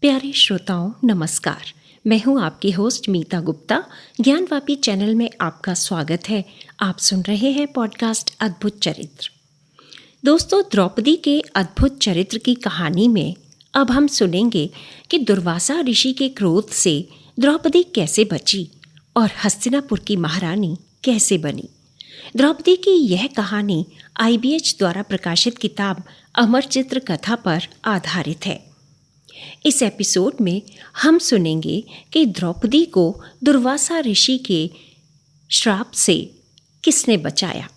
प्यारे श्रोताओं नमस्कार। मैं हूं आपकी होस्ट मीता गुप्ता। ज्ञानवापी चैनल में आपका स्वागत है। आप सुन रहे हैं पॉडकास्ट अद्भुत चरित्र। दोस्तों, द्रौपदी के अद्भुत चरित्र की कहानी में अब हम सुनेंगे कि दुर्वासा ऋषि के क्रोध से द्रौपदी कैसे बची और हस्तिनापुर की महारानी कैसे बनी। द्रौपदी की यह कहानी IBH द्वारा प्रकाशित किताब अमर चित्र कथा पर आधारित है। इस एपिसोड में हम सुनेंगे कि द्रौपदी को दुर्वासा ऋषि के श्राप से किसने बचाया।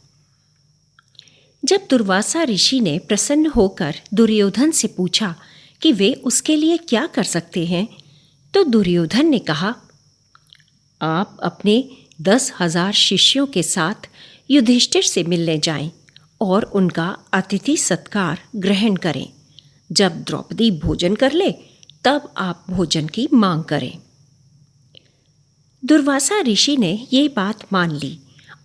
जब दुर्वासा ऋषि ने प्रसन्न होकर दुर्योधन से पूछा कि वे उसके लिए क्या कर सकते हैं, तो दुर्योधन ने कहा, आप अपने 10,000 शिष्यों के साथ युधिष्ठिर से मिलने जाएं और उनका अतिथि सत्कार ग्रहण करें। जब द्रौपदी भोजन कर ले तब आप भोजन की मांग करें। दुर्वासा ऋषि ने ये बात मान ली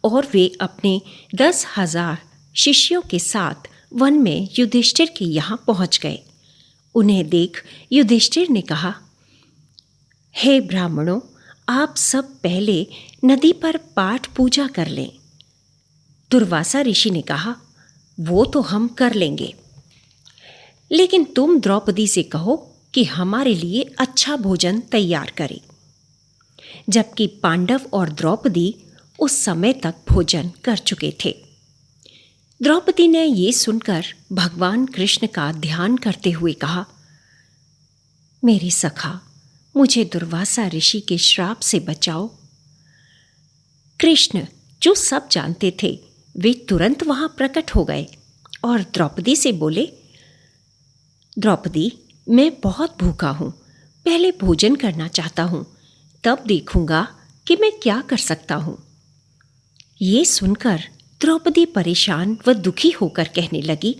और वे अपने 10,000 शिष्यों के साथ वन में युधिष्ठिर के यहाँ पहुँच गए। उन्हें देख युधिष्ठिर ने कहा, हे ब्राह्मणों, आप सब पहले नदी पर पाठ पूजा कर लें। दुर्वासा ऋषि ने कहा, वो तो हम कर लेंगे, लेकिन तुम द्रौपदी से कहो कि हमारे लिए अच्छा भोजन तैयार करे। जबकि पांडव और द्रौपदी उस समय तक भोजन कर चुके थे। द्रौपदी ने ये सुनकर भगवान कृष्ण का ध्यान करते हुए कहा, मेरी सखा, मुझे दुर्वासा ऋषि के श्राप से बचाओ। कृष्ण, जो सब जानते थे, वे तुरंत वहां प्रकट हो गए और द्रौपदी से बोले, द्रौपदी, मैं बहुत भूखा हूँ, पहले भोजन करना चाहता हूँ, तब देखूंगा कि मैं क्या कर सकता हूँ। ये सुनकर द्रौपदी परेशान व दुखी होकर कहने लगी,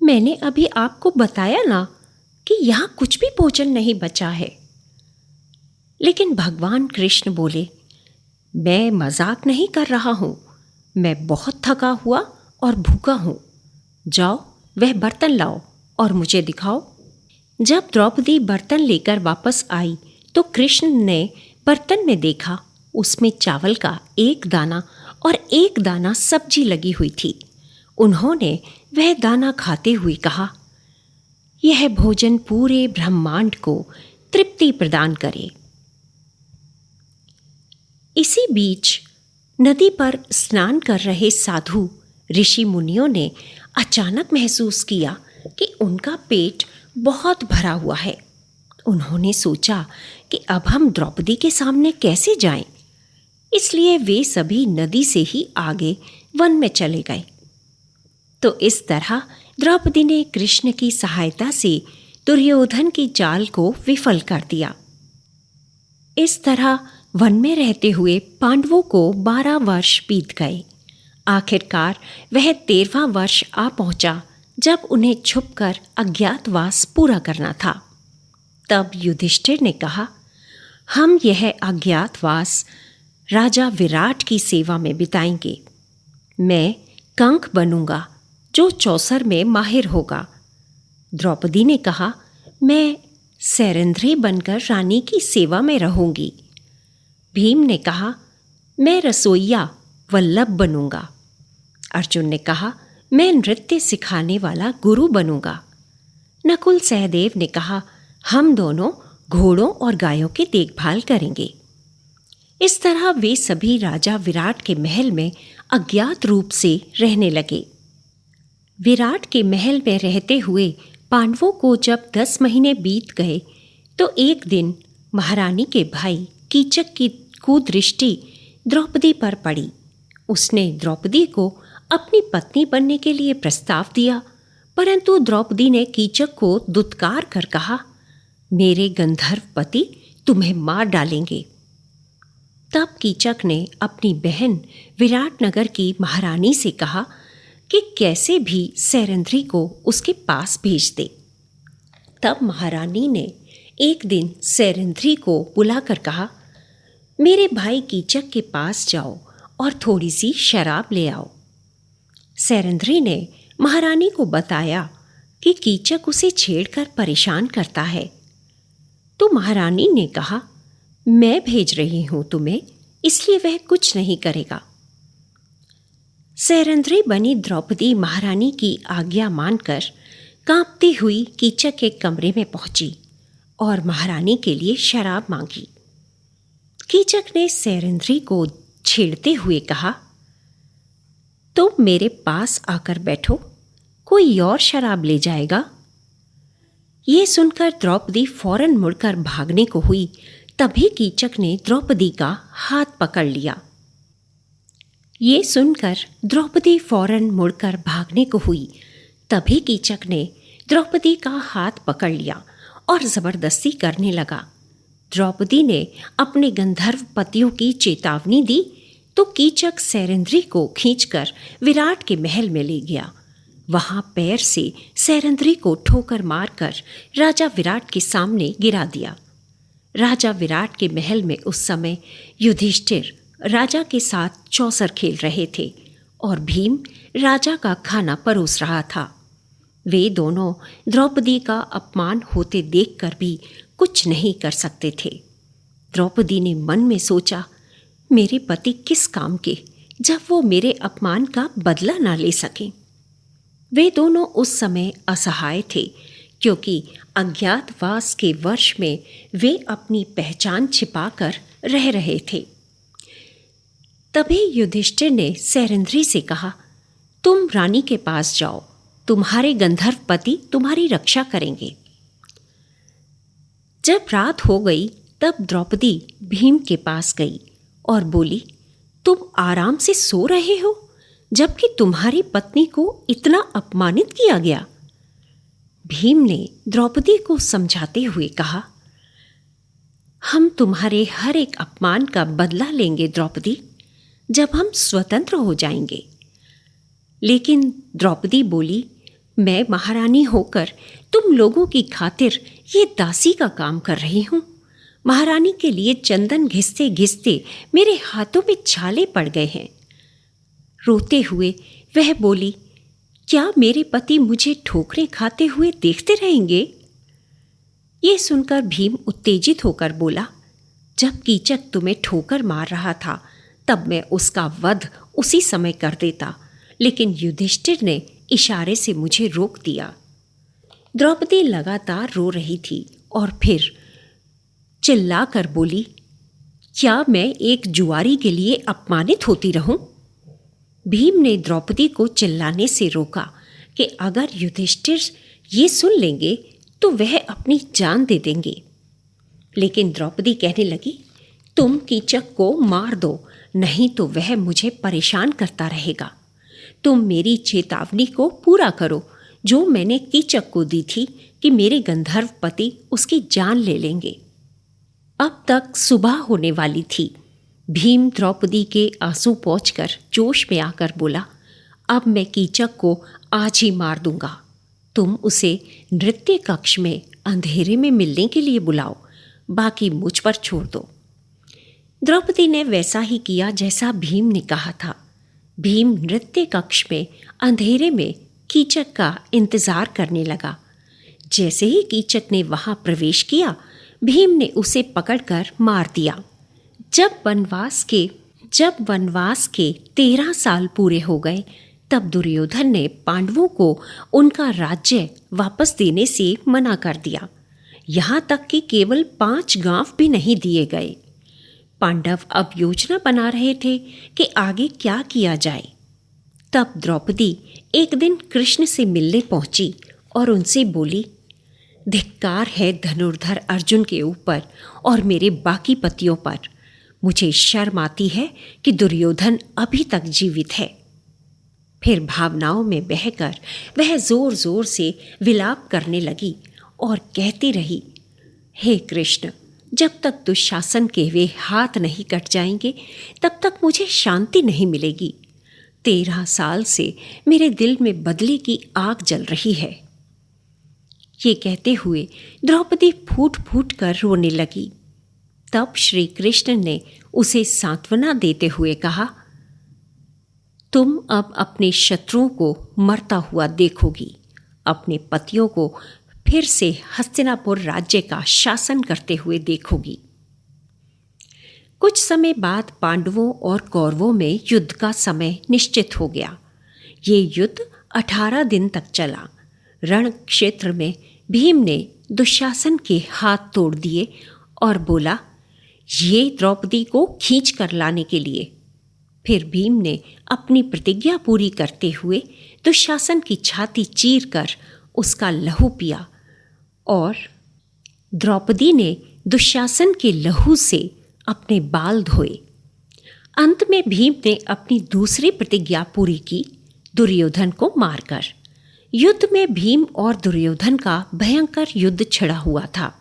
मैंने अभी आपको बताया ना कि यहाँ कुछ भी भोजन नहीं बचा है। लेकिन भगवान कृष्ण बोले, मैं मजाक नहीं कर रहा हूँ, मैं बहुत थका हुआ और भूखा हूँ। जाओ, वह बर्तन लाओ और मुझे दिखाओ। जब द्रौपदी बर्तन लेकर वापस आई तो कृष्ण ने बर्तन में देखा, उसमें चावल का एक दाना और एक दाना सब्जी लगी हुई थी। उन्होंने वह दाना खाते हुए कहा, यह भोजन पूरे ब्रह्मांड को तृप्ति प्रदान करे। इसी बीच नदी पर स्नान कर रहे साधु ऋषि मुनियों ने अचानक महसूस किया कि उनका पेट बहुत भरा हुआ है। उन्होंने सोचा कि अब हम द्रौपदी के सामने कैसे जाएं, इसलिए वे सभी नदी से ही आगे वन में चले गए। तो इस तरह द्रौपदी ने कृष्ण की सहायता से दुर्योधन की चाल को विफल कर दिया। इस तरह वन में रहते हुए पांडवों को 12 वर्ष बीत गए। आखिरकार वह 13वां वर्ष आ पहुंचा जब उन्हें छुपकर अज्ञातवास पूरा करना था। तब युधिष्ठिर ने कहा, हम यह अज्ञातवास राजा विराट की सेवा में बिताएंगे। मैं कंक बनूंगा जो चौसर में माहिर होगा। द्रौपदी ने कहा, मैं सैरंध्री बनकर रानी की सेवा में रहूंगी। भीम ने कहा, मैं रसोइया वल्लभ बनूंगा। अर्जुन ने कहा, मैं नृत्य सिखाने वाला गुरु बनूंगा। नकुल सहदेव ने कहा, हम दोनों घोड़ों और गायों की देखभाल करेंगे। इस तरह वे सभी राजा विराट के महल में अज्ञात रूप से रहने लगे। विराट के महल में रहते हुए पांडवों को जब 10 महीने बीत गए तो एक दिन महारानी के भाई कीचक की कुदृष्टि द्रौपदी पर पड़ी। उसने द्रौपदी को अपनी पत्नी बनने के लिए प्रस्ताव दिया, परंतु द्रौपदी ने कीचक को दुत्कार कर कहा, मेरे गंधर्व पति तुम्हें मार डालेंगे। तब कीचक ने अपनी बहन विराटनगर की महारानी से कहा कि कैसे भी सैरंध्री को उसके पास भेज दे। तब महारानी ने एक दिन सैरंध्री को बुलाकर कहा, मेरे भाई कीचक के पास जाओ और थोड़ी सी शराब ले आओ। सैरंध्री ने महारानी को बताया कि कीचक उसे छेड़कर परेशान करता है। तो महारानी ने कहा, मैं भेज रही हूं तुम्हें, इसलिए वह कुछ नहीं करेगा। सैरंध्री बनी द्रौपदी महारानी की आज्ञा मानकर कांपती हुई कीचक के कमरे में पहुंची और महारानी के लिए शराब मांगी। कीचक ने सैरंध्री को छेड़ते हुए कहा, तुम मेरे पास आकर बैठो, कोई और शराब ले जाएगा। ये सुनकर द्रौपदी फौरन मुड़कर भागने को हुई। तभी कीचक ने द्रौपदी का हाथ पकड़ लिया। ये सुनकर द्रौपदी फौरन मुड़कर भागने को हुई। तभी कीचक ने द्रौपदी का हाथ पकड़ लिया और जबरदस्ती करने लगा। द्रौपदी ने अपने गंधर्व पतियों की चेतावनी दी तो कीचक सैरंध्री को खींचकर विराट के महल में ले गया। वहां पैर से सैरंध्री को ठोकर मारकर राजा विराट के सामने गिरा दिया। राजा विराट के महल में उस समय युधिष्ठिर राजा के साथ चौसर खेल रहे थे और भीम राजा का खाना परोस रहा था। वे दोनों द्रौपदी का अपमान होते देखकर भी कुछ नहीं कर सकते थे। द्रौपदी ने मन में सोचा, मेरे पति किस काम के जब वो मेरे अपमान का बदला ना ले सकें। वे दोनों उस समय असहाय थे क्योंकि अज्ञातवास के वर्ष में वे अपनी पहचान छिपाकर रह रहे थे। तभी युधिष्ठिर ने सैरंध्री से कहा, तुम रानी के पास जाओ, तुम्हारे गंधर्व पति तुम्हारी रक्षा करेंगे। जब रात हो गई तब द्रौपदी भीम के पास गई और बोली, तुम आराम से सो रहे हो जबकि तुम्हारी पत्नी को इतना अपमानित किया गया। भीम ने द्रौपदी को समझाते हुए कहा, हम तुम्हारे हर एक अपमान का बदला लेंगे द्रौपदी, जब हम स्वतंत्र हो जाएंगे। लेकिन द्रौपदी बोली, मैं महारानी होकर तुम लोगों की खातिर ये दासी का काम कर रही हूं। महारानी के लिए चंदन घिसते घिसते मेरे हाथों में छाले पड़ गए हैं। रोते हुए वह बोली, क्या मेरे पति मुझे ठोकरें खाते हुए देखते रहेंगे? ये सुनकर भीम उत्तेजित होकर बोला, जब कीचक तुम्हें ठोकर मार रहा था तब मैं उसका वध उसी समय कर देता, लेकिन युधिष्ठिर ने इशारे से मुझे रोक दिया। द्रौपदी लगातार रो रही थी और फिर चिल्लाकर बोली, क्या मैं एक जुआरी के लिए अपमानित होती रहूं? भीम ने द्रौपदी को चिल्लाने से रोका कि अगर युधिष्ठिर ये सुन लेंगे तो वह अपनी जान दे देंगे। लेकिन द्रौपदी कहने लगी, तुम कीचक को मार दो, नहीं तो वह मुझे परेशान करता रहेगा। तुम मेरी चेतावनी को पूरा करो जो मैंने कीचक को दी थी कि मेरे गंधर्व पति उसकी जान ले लेंगे। अब तक सुबह होने वाली थी। भीम द्रौपदी के आंसू पोंछकर जोश में आकर बोला, अब मैं कीचक को आज ही मार दूंगा। तुम उसे नृत्य कक्ष में अंधेरे में मिलने के लिए बुलाओ, बाकी मुझ पर छोड़ दो। द्रौपदी ने वैसा ही किया जैसा भीम ने कहा था। भीम नृत्य कक्ष में अंधेरे में कीचक का इंतजार करने लगा। जैसे ही कीचक ने वहां प्रवेश किया, भीम ने उसे पकड़कर मार दिया। जब वनवास के 13 साल पूरे हो गए तब दुर्योधन ने पांडवों को उनका राज्य वापस देने से मना कर दिया। यहाँ तक कि केवल 5 गांव भी नहीं दिए गए। पांडव अब योजना बना रहे थे कि आगे क्या किया जाए। तब द्रौपदी एक दिन कृष्ण से मिलने पहुंची और उनसे बोली, धिक्कार है धनुर्धर अर्जुन के ऊपर और मेरे बाकी पतियों पर। मुझे शर्म आती है कि दुर्योधन अभी तक जीवित है। फिर भावनाओं में बहकर वह जोर जोर से विलाप करने लगी और कहती रही, हे कृष्ण, जब तक दुशासन के वे हाथ नहीं कट जाएंगे तब तक मुझे शांति नहीं मिलेगी। 13 साल से मेरे दिल में बदले की आग जल रही है। ये कहते हुए द्रौपदी फूट फूट कर रोने लगी। तब श्री कृष्ण ने उसे सांत्वना देते हुए कहा, तुम अब अपने शत्रुओं को मरता हुआ देखोगी। अपने पतियों को फिर से हस्तिनापुर राज्य का शासन करते हुए देखोगी। कुछ समय बाद पांडवों और कौरवों में युद्ध का समय निश्चित हो गया। ये युद्ध 18 दिन तक चला। रण क्षेत्र में भीम ने दुशासन के हाथ तोड़ दिए और बोला, ये द्रौपदी को खींच कर लाने के लिए। फिर भीम ने अपनी प्रतिज्ञा पूरी करते हुए दुशासन की छाती चीर कर उसका लहू पिया और द्रौपदी ने दुशासन के लहू से अपने बाल धोए। अंत में भीम ने अपनी दूसरी प्रतिज्ञा पूरी की, दुर्योधन को मारकर। युद्ध में भीम और दुर्योधन का भयंकर युद्ध छिड़ा हुआ था।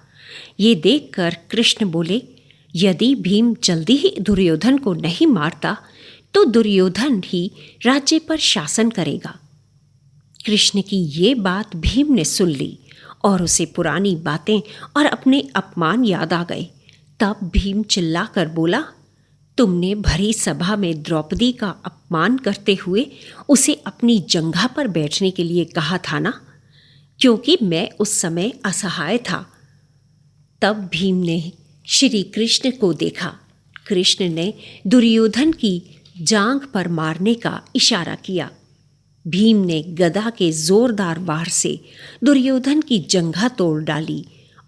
ये देखकर कृष्ण बोले, यदि भीम जल्दी ही दुर्योधन को नहीं मारता तो दुर्योधन ही राज्य पर शासन करेगा। कृष्ण की ये बात भीम ने सुन ली और उसे पुरानी बातें और अपने अपमान याद आ गए। तब भीम चिल्लाकर बोला, तुमने भरी सभा में द्रौपदी का अपमान करते हुए उसे अपनी जंघा पर बैठने के लिए कहा था ना, क्योंकि मैं उस समय असहाय था। तब भीम ने श्री कृष्ण को देखा। कृष्ण ने दुर्योधन की जांघ पर मारने का इशारा किया। भीम ने गदा के जोरदार वार से दुर्योधन की जंघा तोड़ डाली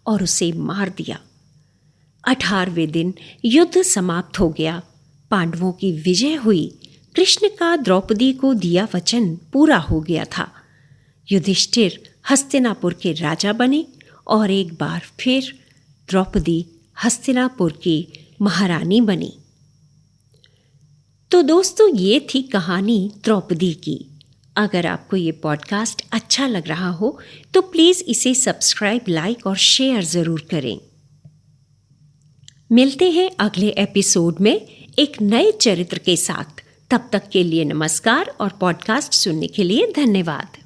और उसे मार दिया। 18वें दिन युद्ध समाप्त हो गया। पांडवों की विजय हुई। कृष्ण का द्रौपदी को दिया वचन पूरा हो गया था। युधिष्ठिर हस्तिनापुर के राजा बने और एक बार फिर द्रौपदी हस्तिनापुर की महारानी बनी। तो दोस्तों, ये थी कहानी द्रौपदी की। अगर आपको ये पॉडकास्ट अच्छा लग रहा हो तो प्लीज़ इसे सब्सक्राइब, लाइक और शेयर ज़रूर करें। मिलते हैं अगले एपिसोड में एक नए चरित्र के साथ। तब तक के लिए नमस्कार और पॉडकास्ट सुनने के लिए धन्यवाद।